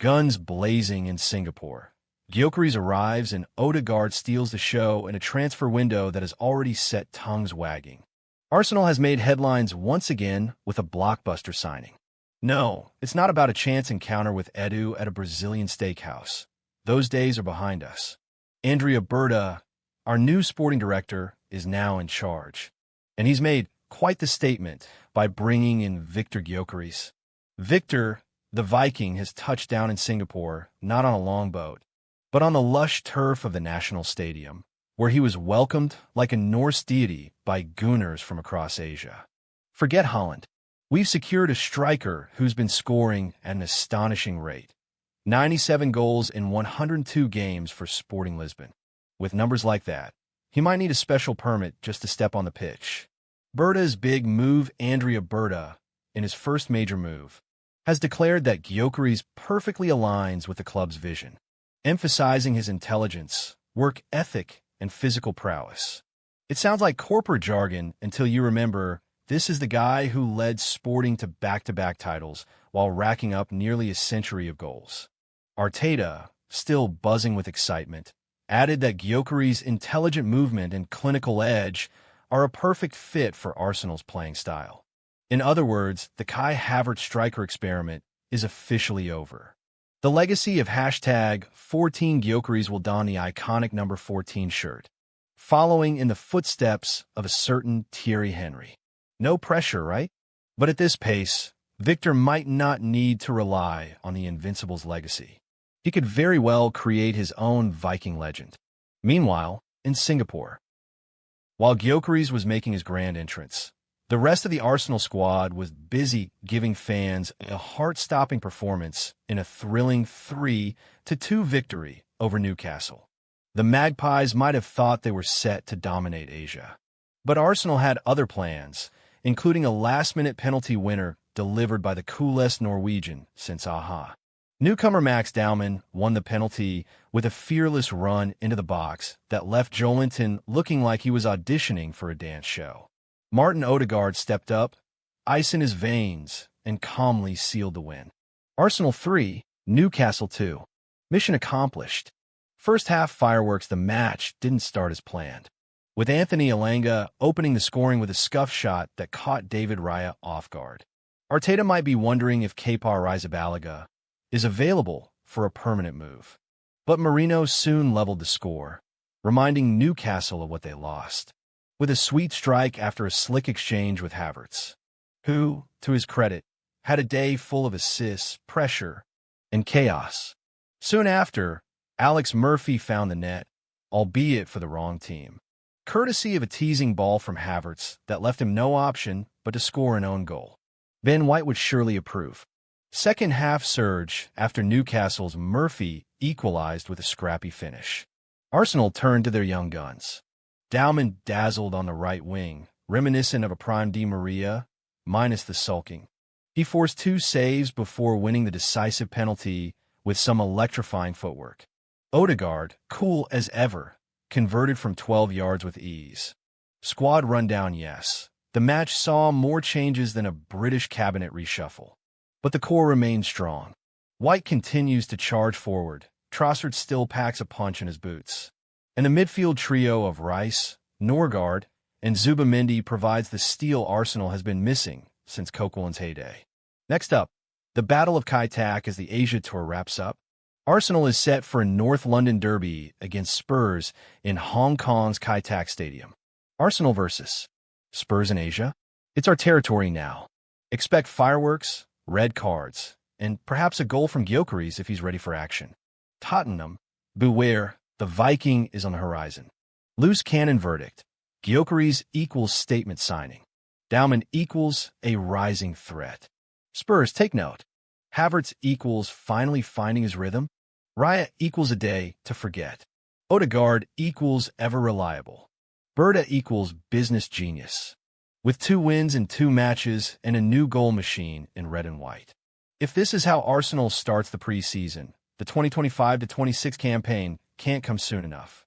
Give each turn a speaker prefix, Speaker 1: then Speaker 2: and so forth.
Speaker 1: Guns blazing in Singapore. Gyökeres arrives and Odegaard steals the show in a transfer window that has already set tongues wagging. Arsenal has made headlines once again with a blockbuster signing. No, it's not about a chance encounter with Edu at a Brazilian steakhouse. Those days are behind us. Andrea Berta, our new sporting director, is now in charge. And he's made quite the statement by bringing in Viktor Gyökeres. Viktor the Viking has touched down in Singapore, not on a longboat, but on the lush turf of the national stadium, where he was welcomed like a Norse deity by gooners from across Asia. Forget Holland. We've secured a striker who's been scoring at an astonishing rate. 97 goals in 102 games for Sporting Lisbon. With numbers like that, he might need a special permit just to step on the pitch. Berta's big move, Andrea Berta, in his first major move, has declared that Gyökeres perfectly aligns with the club's vision, emphasizing his intelligence, work ethic, and physical prowess. It sounds like corporate jargon until you remember this is the guy who led Sporting to back-to-back titles while racking up nearly a century of goals. Arteta, still buzzing with excitement, added that Gyökeres' intelligent movement and clinical edge are a perfect fit for Arsenal's playing style. In other words, the Kai Havertz striker experiment is officially over. The legacy of #14 Gyökeres will don the iconic number 14 shirt, following in the footsteps of a certain Thierry Henry. No pressure, right? But at this pace, Viktor might not need to rely on the Invincible's legacy. He could very well create his own Viking legend. Meanwhile, in Singapore, while Gyökeres was making his grand entrance, the rest of the Arsenal squad was busy giving fans a heart-stopping performance in a thrilling 3-2 victory over Newcastle. The Magpies might have thought they were set to dominate Asia. But Arsenal had other plans, including a last-minute penalty winner delivered by the coolest Norwegian since Aha. Newcomer Max Dowman won the penalty with a fearless run into the box that left Joelinton looking like he was auditioning for a dance show. Martin Odegaard stepped up, ice in his veins, and calmly sealed the win. Arsenal 3, Newcastle 2. Mission accomplished. First half fireworks, the match didn't start as planned, with Anthony Elanga opening the scoring with a scuff shot that caught David Raya off guard. Arteta might be wondering if Kepa Arrizabalaga is available for a permanent move. But Marino soon leveled the score, reminding Newcastle of what they lost, with a sweet strike after a slick exchange with Havertz, who, to his credit, had a day full of assists, pressure, and chaos. Soon after, Alex Murphy found the net, albeit for the wrong team, courtesy of a teasing ball from Havertz that left him no option but to score an own goal. Ben White would surely approve. Second half surge after Newcastle's Murphy equalized with a scrappy finish. Arsenal turned to their young guns. Dowman dazzled on the right wing, reminiscent of a prime Di Maria, minus the sulking. He forced 2 saves before winning the decisive penalty with some electrifying footwork. Odegaard, cool as ever, converted from 12 yards with ease. Squad rundown, yes. The match saw more changes than a British cabinet reshuffle. But the core remained strong. White continues to charge forward. Trossard still packs a punch in his boots. And the midfield trio of Rice, Norgard, and Zubamendi provides the steel Arsenal has been missing since Coquelin's heyday. Next up, the Battle of Kai Tak as the Asia Tour wraps up. Arsenal is set for a North London derby against Spurs in Hong Kong's Kai Tak Stadium. Arsenal versus Spurs in Asia? It's our territory now. Expect fireworks, red cards, and perhaps a goal from Gyökeres if he's ready for action. Tottenham, beware. The Viking is on the horizon. Loose cannon verdict. Gyökeres equals statement signing. Dowman equals a rising threat. Spurs, take note. Havertz equals finally finding his rhythm. Raya equals a day to forget. Odegaard equals ever reliable. Berta equals business genius. With 2 wins in 2 matches and a new goal machine in red and white. If this is how Arsenal starts the preseason, the 2025-26 campaign can't come soon enough.